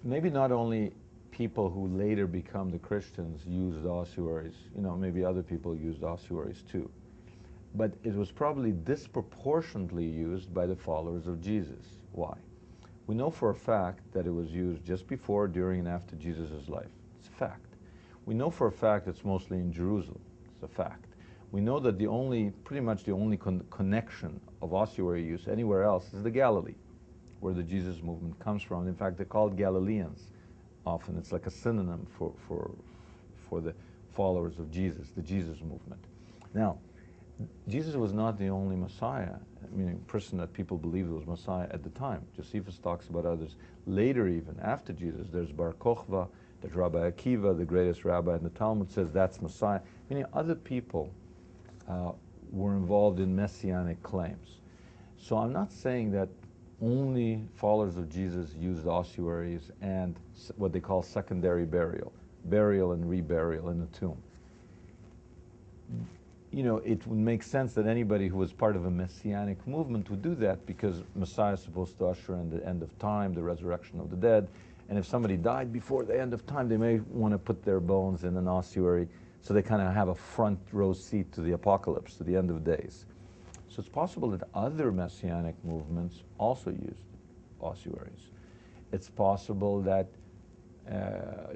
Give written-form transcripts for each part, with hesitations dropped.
maybe not only people who later become the Christians used ossuaries, maybe other people used ossuaries too. But it was probably disproportionately used by the followers of Jesus. Why? We know for a fact that it was used just before, during, and after Jesus' life. It's a fact. We know for a fact it's mostly in Jerusalem. It's a fact. We know that pretty much the only connection of ossuary use anywhere else is the Galilee, where the Jesus movement comes from. In fact, they're called Galileans often. It's like a synonym for the followers of Jesus, the Jesus movement. Now, Jesus was not the only Messiah, meaning person that people believed was Messiah at the time. Josephus talks about others later, even after Jesus. There's Bar Kokhba, there's Rabbi Akiva, the greatest rabbi in the Talmud, says that's Messiah. Meaning other people were involved in messianic claims. So I'm not saying that only followers of Jesus used ossuaries and what they call secondary burial and reburial in the tomb. It would make sense that anybody who was part of a messianic movement would do that, because Messiah is supposed to usher in the end of time, the resurrection of the dead. And if somebody died before the end of time, they may want to put their bones in an ossuary so they kind of have a front row seat to the apocalypse, to the end of days. So it's possible that other messianic movements also used ossuaries. It's possible that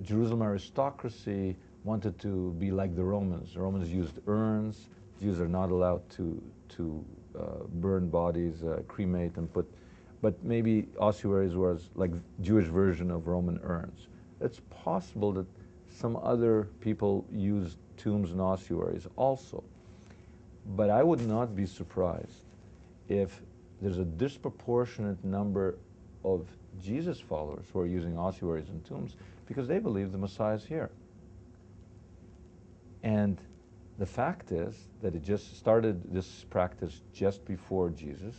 Jerusalem aristocracy wanted to be like the Romans. The Romans used urns. Jews are not allowed to burn bodies, cremate and put, but maybe ossuaries was like Jewish version of Roman urns. It's possible that some other people used tombs and ossuaries also. But I would not be surprised if there's a disproportionate number of Jesus followers who are using ossuaries and tombs because they believe the Messiah is here. And the fact is that it just started, this practice, just before Jesus.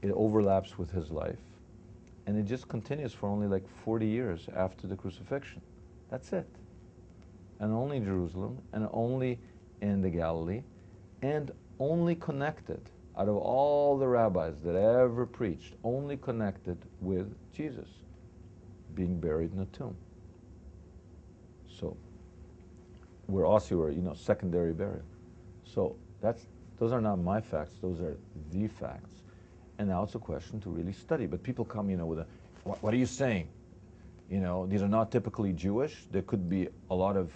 It overlaps with his life. And it just continues for only like 40 years after the crucifixion. That's it. And only Jerusalem, and only in the Galilee, and only connected, out of all the rabbis that ever preached, only connected with Jesus being buried in a tomb. So, we're ossuary, secondary burial. So those are not my facts, those are the facts. And now it's a question to really study. But people come, with a, what are you saying? These are not typically Jewish. There could be a lot of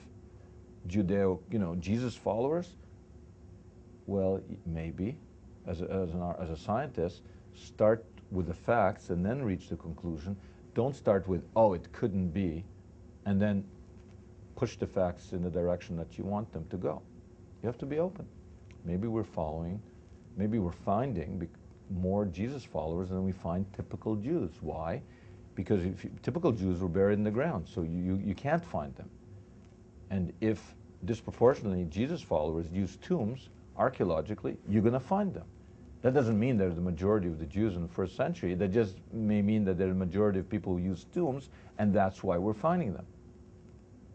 Judeo, Jesus followers. Well, maybe, as a scientist, start with the facts and then reach the conclusion. Don't start with, oh, it couldn't be, and then push the facts in the direction that you want them to go. You have to be open. Maybe we're finding more Jesus followers than we find typical Jews. Why? Because typical Jews were buried in the ground, so you can't find them. And if disproportionately Jesus followers use tombs, archaeologically, you're going to find them. That doesn't mean they're the majority of the Jews in the first century. That just may mean that they're the majority of people who use tombs, and that's why we're finding them.